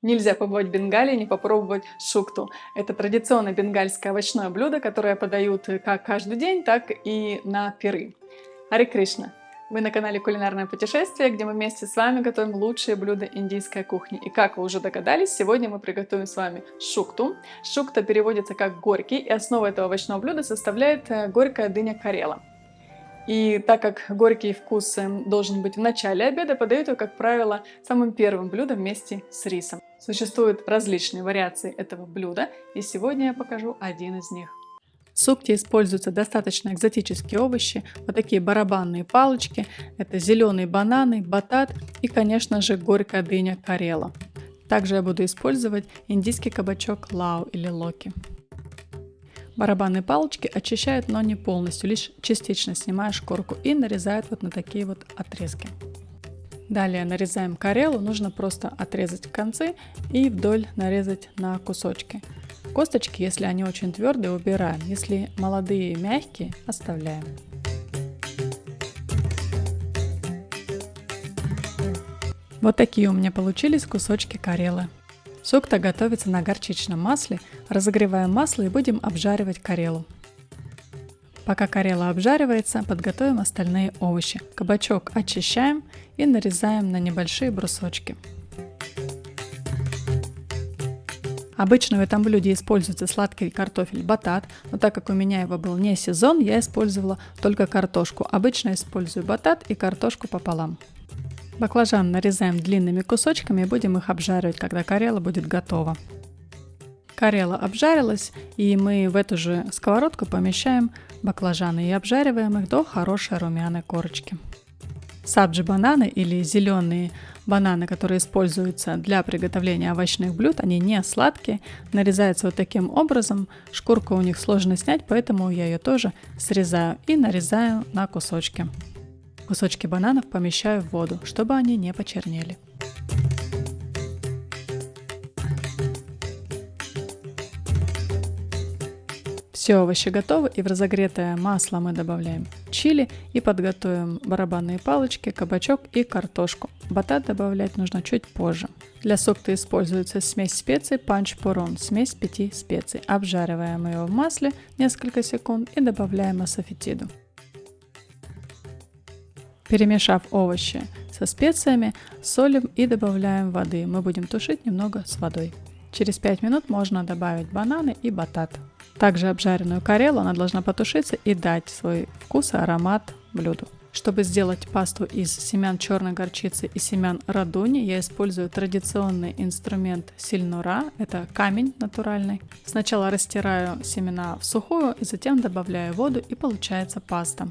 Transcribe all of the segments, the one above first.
Нельзя побывать в Бенгалии и не попробовать шукту. Это традиционное бенгальское овощное блюдо, которое подают как каждый день, так и на пиры. Харе Кришна! Вы на канале Кулинарное путешествие, где мы вместе с вами готовим лучшие блюда индийской кухни. И как вы уже догадались, сегодня мы приготовим с вами шукту. Шукта переводится как горький, и основу этого овощного блюда составляет горькая дыня карела. И так как горький вкус должен быть в начале обеда, подают его, как правило, самым первым блюдом вместе с рисом. Существуют различные вариации этого блюда, и сегодня я покажу один из них. В сукте используются достаточно экзотические овощи, вот такие барабанные палочки, это зеленые бананы, батат и, конечно же, горькая дыня карела. Также я буду использовать индийский кабачок лау или локи. Барабанные палочки очищают, но не полностью, лишь частично снимая шкурку и нарезают вот на такие вот отрезки. Далее нарезаем карелу, нужно просто отрезать концы и вдоль нарезать на кусочки. Косточки, если они очень твердые, убираем, если молодые и мягкие, оставляем. Вот такие у меня получились кусочки карелы. Сукта готовится на горчичном масле. Разогреваем масло и будем обжаривать карелу. Пока карела обжаривается, подготовим остальные овощи. Кабачок очищаем и нарезаем на небольшие брусочки. Обычно в этом блюде используется сладкий картофель батат, но так как у меня его был не сезон, я использовала только картошку. Обычно использую батат и картошку пополам. Баклажан нарезаем длинными кусочками и будем их обжаривать, когда карела будет готова. Карела обжарилась, и мы в эту же сковородку помещаем баклажаны и обжариваем их до хорошей румяной корочки. Сабджи бананы или зеленые бананы, которые используются для приготовления овощных блюд, они не сладкие, нарезаются вот таким образом. Шкурку у них сложно снять, поэтому я ее тоже срезаю и нарезаю на кусочки. Кусочки бананов помещаю в воду, чтобы они не почернели. Все овощи готовы, и в разогретое масло мы добавляем чили и подготовим барабанные палочки, кабачок и картошку. Батат добавлять нужно чуть позже. Для сукты используется смесь специй панч-порон, смесь 5 специй. Обжариваем ее в масле несколько секунд и добавляем асафетиду. Перемешав овощи со специями, солим и добавляем воды. Мы будем тушить немного с водой. Через 5 минут можно добавить бананы и батат. Также обжаренную карелу она должна потушиться и дать свой вкус и аромат блюду. Чтобы сделать пасту из семян черной горчицы и семян радуни, я использую традиционный инструмент сильнура, это камень натуральный. Сначала растираю семена в сухую и затем добавляю воду, и получается паста.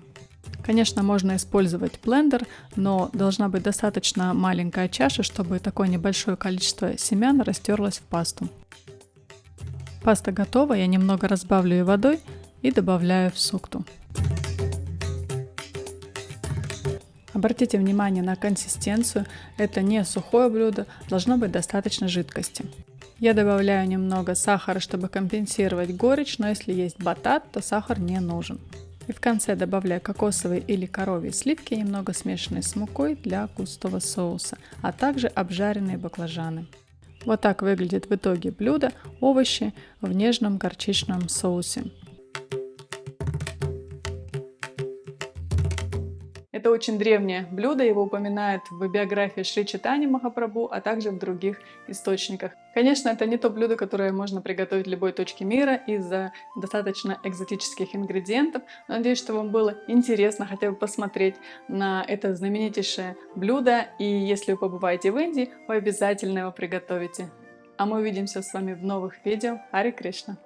Конечно, можно использовать блендер, но должна быть достаточно маленькая чаша, чтобы такое небольшое количество семян растерлось в пасту. Паста готова, я немного разбавлю ее водой и добавляю в сукту. Обратите внимание на консистенцию, это не сухое блюдо, должно быть достаточно жидкости. Я добавляю немного сахара, чтобы компенсировать горечь, но если есть батат, то сахар не нужен. И в конце добавляю кокосовые или коровьи сливки, немного смешанные с мукой для густого соуса, а также обжаренные баклажаны. Вот так выглядит в итоге блюдо, овощи в нежном горчичном соусе. Это очень древнее блюдо, его упоминают в биографии Шри Чайтаньи Махапрабху, а также в других источниках. Конечно, это не то блюдо, которое можно приготовить в любой точке мира из-за достаточно экзотических ингредиентов. Но надеюсь, что вам было интересно хотя бы посмотреть на это знаменитейшее блюдо. И если вы побываете в Индии, вы обязательно его приготовите. А мы увидимся с вами в новых видео. Харе Кришна!